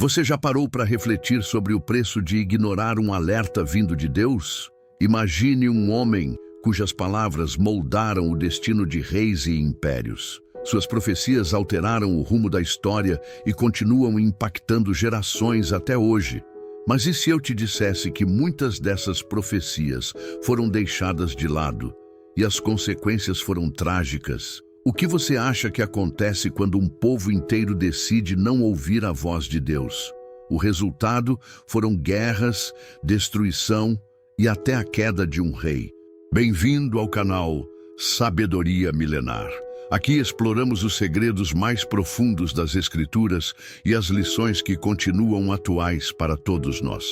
Você já parou para refletir sobre o preço de ignorar um alerta vindo de Deus? Imagine um homem cujas palavras moldaram o destino de reis e impérios. Suas profecias alteraram o rumo da história e continuam impactando gerações até hoje. Mas e se eu te dissesse que muitas dessas profecias foram deixadas de lado e as consequências foram trágicas? O que você acha que acontece quando um povo inteiro decide não ouvir a voz de Deus? O resultado foram guerras, destruição e até a queda de um rei. Bem-vindo ao canal Sabedoria Milenar. Aqui exploramos os segredos mais profundos das Escrituras e as lições que continuam atuais para todos nós.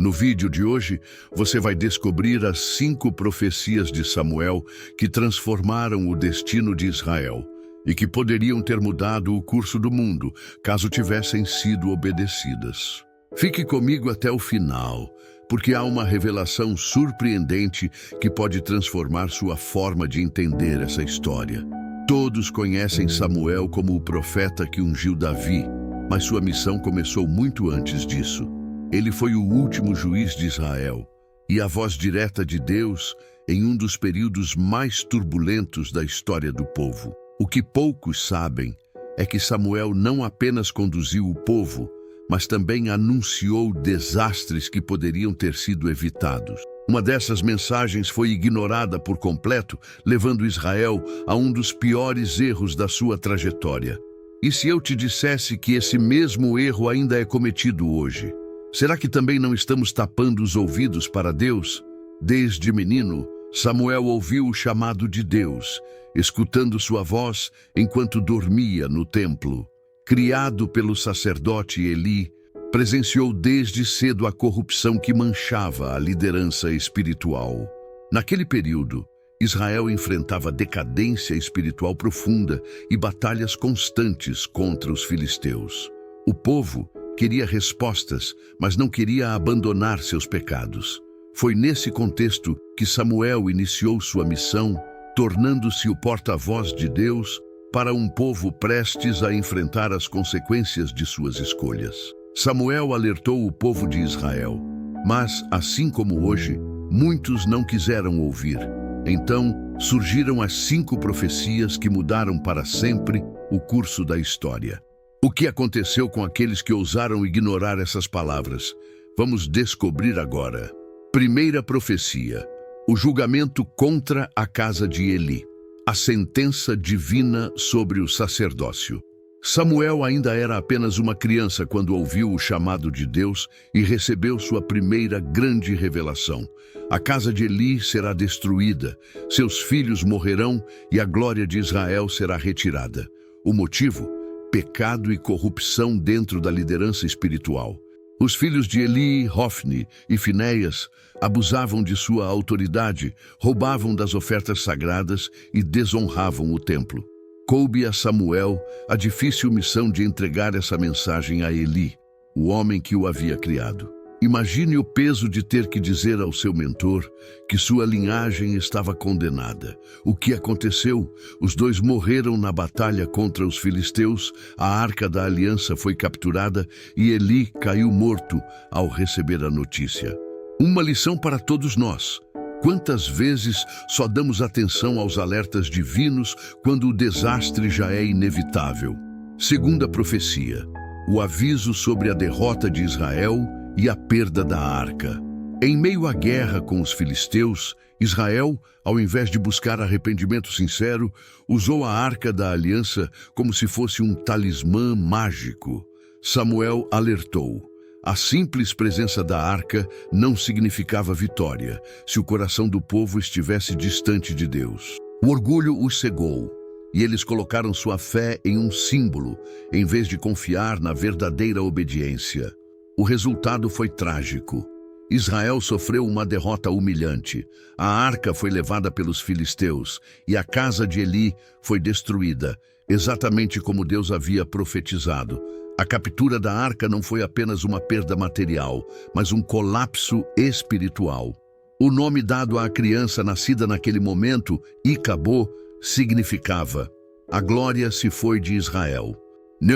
No vídeo de hoje, você vai descobrir as 5 profecias de Samuel que transformaram o destino de Israel e que poderiam ter mudado o curso do mundo caso tivessem sido obedecidas. Fique comigo até o final, porque há uma revelação surpreendente que pode transformar sua forma de entender essa história. Todos conhecem Samuel como o profeta que ungiu Davi, mas sua missão começou muito antes disso. Ele foi o último juiz de Israel e a voz direta de Deus em um dos períodos mais turbulentos da história do povo. O que poucos sabem é que Samuel não apenas conduziu o povo, mas também anunciou desastres que poderiam ter sido evitados. Uma dessas mensagens foi ignorada por completo, levando Israel a um dos piores erros da sua trajetória. E se eu te dissesse que esse mesmo erro ainda é cometido hoje? Será que também não estamos tapando os ouvidos para Deus? Desde menino, Samuel ouviu o chamado de Deus, escutando sua voz enquanto dormia no templo. Criado pelo sacerdote Eli, presenciou desde cedo a corrupção que manchava a liderança espiritual. Naquele período, Israel enfrentava decadência espiritual profunda e batalhas constantes contra os filisteus. O povo queria respostas, mas não queria abandonar seus pecados. Foi nesse contexto que Samuel iniciou sua missão, tornando-se o porta-voz de Deus para um povo prestes a enfrentar as consequências de suas escolhas. Samuel alertou o povo de Israel, mas, assim como hoje, muitos não quiseram ouvir. Então, surgiram as 5 profecias que mudaram para sempre o curso da história. O que aconteceu com aqueles que ousaram ignorar essas palavras? Vamos descobrir agora. Primeira profecia: o julgamento contra a casa de Eli. A sentença divina sobre o sacerdócio. Samuel ainda era apenas uma criança quando ouviu o chamado de Deus e recebeu sua primeira grande revelação. A casa de Eli será destruída, seus filhos morrerão e a glória de Israel será retirada. O motivo? Pecado e corrupção dentro da liderança espiritual. Os filhos de Eli, Hofni e Finéias abusavam de sua autoridade, roubavam das ofertas sagradas e desonravam o templo. Coube a Samuel a difícil missão de entregar essa mensagem a Eli, o homem que o havia criado. Imagine o peso de ter que dizer ao seu mentor que sua linhagem estava condenada. O que aconteceu? Os dois morreram na batalha contra os filisteus, a Arca da Aliança foi capturada e Eli caiu morto ao receber a notícia. Uma lição para todos nós. Quantas vezes só damos atenção aos alertas divinos quando o desastre já é inevitável? Segunda profecia: o aviso sobre a derrota de Israel e a perda da arca. Em meio à guerra com os filisteus, Israel, ao invés de buscar arrependimento sincero, usou a Arca da Aliança como se fosse um talismã mágico. Samuel alertou: a simples presença da arca não significava vitória, se o coração do povo estivesse distante de Deus. O orgulho os cegou, e eles colocaram sua fé em um símbolo, em vez de confiar na verdadeira obediência. O resultado foi trágico. Israel sofreu uma derrota humilhante. A arca foi levada pelos filisteus e a casa de Eli foi destruída, exatamente como Deus havia profetizado. A captura da arca não foi apenas uma perda material, mas um colapso espiritual. O nome dado à criança nascida naquele momento, Icabô, significava: a glória se foi de Israel.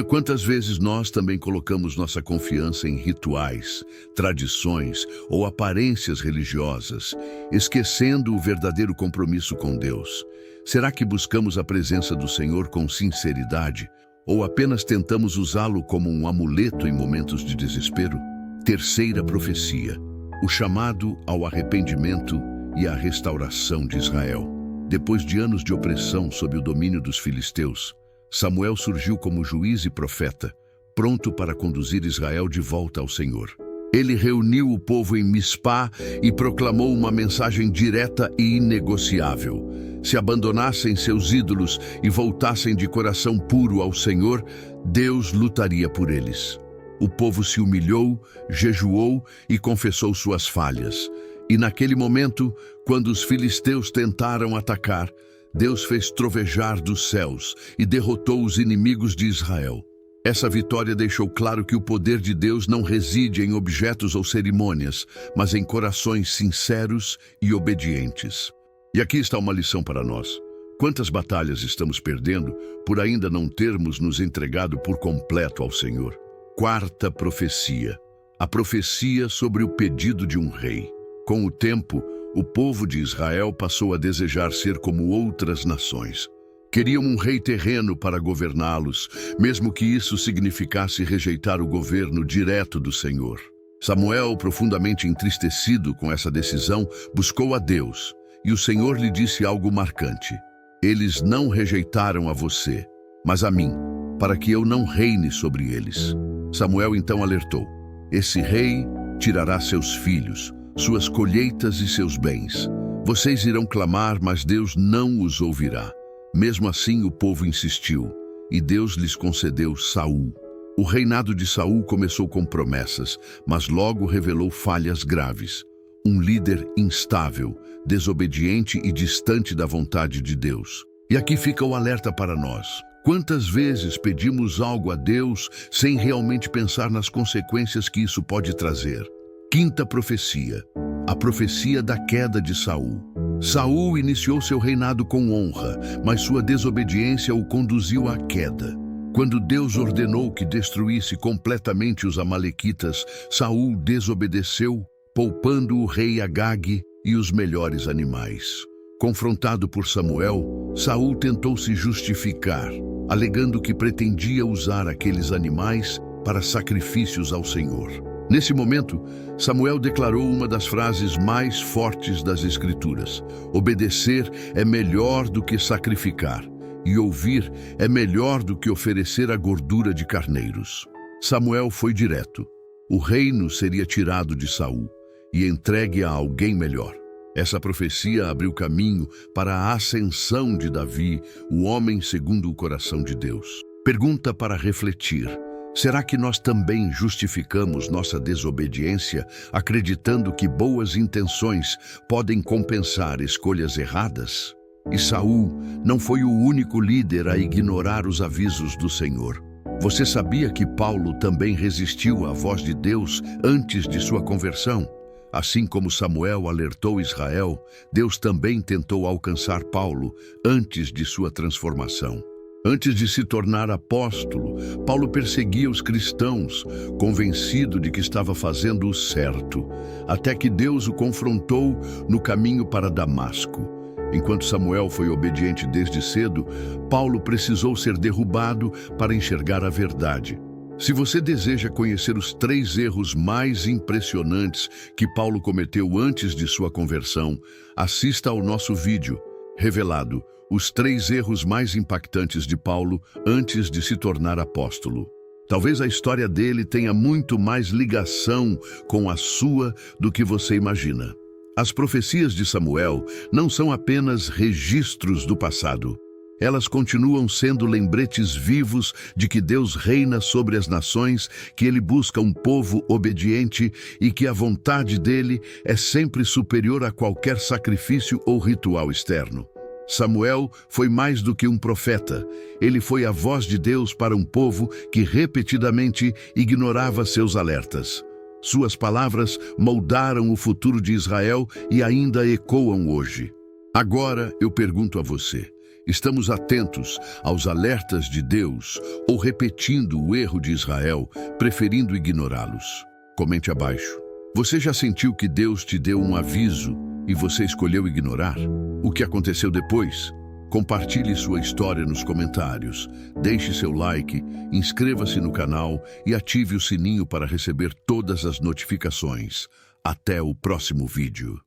Quantas vezes nós também colocamos nossa confiança em rituais, tradições ou aparências religiosas, esquecendo o verdadeiro compromisso com Deus? Será que buscamos a presença do Senhor com sinceridade ou apenas tentamos usá-lo como um amuleto em momentos de desespero? Terceira profecia: o chamado ao arrependimento e à restauração de Israel. Depois de anos de opressão sob o domínio dos filisteus, Samuel surgiu como juiz e profeta, pronto para conduzir Israel de volta ao Senhor. Ele reuniu o povo em Mispá e proclamou uma mensagem direta e inegociável. Se abandonassem seus ídolos e voltassem de coração puro ao Senhor, Deus lutaria por eles. O povo se humilhou, jejuou e confessou suas falhas. E naquele momento, quando os filisteus tentaram atacar, Deus fez trovejar dos céus e derrotou os inimigos de Israel. Essa vitória deixou claro que o poder de Deus não reside em objetos ou cerimônias, mas em corações sinceros e obedientes. E aqui está uma lição para nós. Quantas batalhas estamos perdendo por ainda não termos nos entregado por completo ao Senhor? Quarta profecia: a profecia sobre o pedido de um rei. Com o tempo, o povo de Israel passou a desejar ser como outras nações. Queriam um rei terreno para governá-los, mesmo que isso significasse rejeitar o governo direto do Senhor. Samuel, profundamente entristecido com essa decisão, buscou a Deus, e o Senhor lhe disse algo marcante: eles não rejeitaram a você, mas a mim, para que eu não reine sobre eles. Samuel então alertou: esse rei tirará seus filhos, suas colheitas e seus bens. Vocês irão clamar, mas Deus não os ouvirá. Mesmo assim, o povo insistiu, e Deus lhes concedeu Saul. O reinado de Saul começou com promessas, mas logo revelou falhas graves. Um líder instável, desobediente e distante da vontade de Deus. E aqui fica o alerta para nós. Quantas vezes pedimos algo a Deus sem realmente pensar nas consequências que isso pode trazer? Quinta profecia: a profecia da queda de Saul. Saul iniciou seu reinado com honra, mas sua desobediência o conduziu à queda. Quando Deus ordenou que destruísse completamente os amalequitas, Saul desobedeceu, poupando o rei Agag e os melhores animais. Confrontado por Samuel, Saul tentou se justificar, alegando que pretendia usar aqueles animais para sacrifícios ao Senhor. Nesse momento, Samuel declarou uma das frases mais fortes das Escrituras: obedecer é melhor do que sacrificar, e ouvir é melhor do que oferecer a gordura de carneiros. Samuel foi direto. O reino seria tirado de Saul e entregue a alguém melhor. Essa profecia abriu caminho para a ascensão de Davi, o homem segundo o coração de Deus. Pergunta para refletir: será que nós também justificamos nossa desobediência, acreditando que boas intenções podem compensar escolhas erradas? E Saul não foi o único líder a ignorar os avisos do Senhor. Você sabia que Paulo também resistiu à voz de Deus antes de sua conversão? Assim como Samuel alertou Israel, Deus também tentou alcançar Paulo antes de sua transformação. Antes de se tornar apóstolo, Paulo perseguia os cristãos, convencido de que estava fazendo o certo, até que Deus o confrontou no caminho para Damasco. Enquanto Samuel foi obediente desde cedo, Paulo precisou ser derrubado para enxergar a verdade. Se você deseja conhecer os 3 erros mais impressionantes que Paulo cometeu antes de sua conversão, assista ao nosso vídeo, revelado os 3 erros mais impactantes de Paulo antes de se tornar apóstolo. Talvez a história dele tenha muito mais ligação com a sua do que você imagina. As profecias de Samuel não são apenas registros do passado. Elas continuam sendo lembretes vivos de que Deus reina sobre as nações, que Ele busca um povo obediente e que a vontade dele é sempre superior a qualquer sacrifício ou ritual externo. Samuel foi mais do que um profeta. Ele foi a voz de Deus para um povo que repetidamente ignorava seus alertas. Suas palavras moldaram o futuro de Israel e ainda ecoam hoje. Agora eu pergunto a você: Estamos atentos aos alertas de Deus ou repetindo o erro de Israel, preferindo ignorá-los? Comente abaixo. Você já sentiu que Deus te deu um aviso e você escolheu ignorar? O que aconteceu depois? Compartilhe sua história nos comentários. Deixe seu like, inscreva-se no canal e ative o sininho para receber todas as notificações. Até o próximo vídeo.